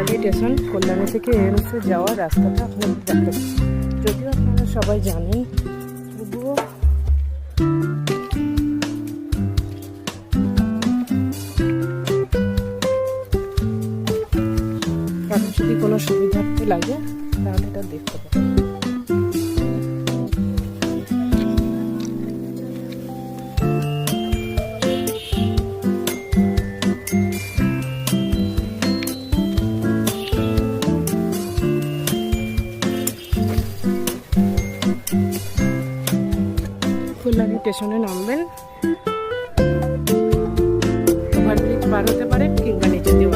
Kalyani station, Kalyani থেকে এমসে যাওয়ার রাস্তাটা আপনাদের দেখাচ্ছি। যদিও আপনারা সবাই জানেন, তবুও কারণ যদি কোনো সুবিধার্থে লাগে তাহলে এটা দেখতে পাবেন। কল্যাণী স্টেশনে নামবেন, ওভারব্রিজ পার হতে পারে কিংবা নিচে দিয়ে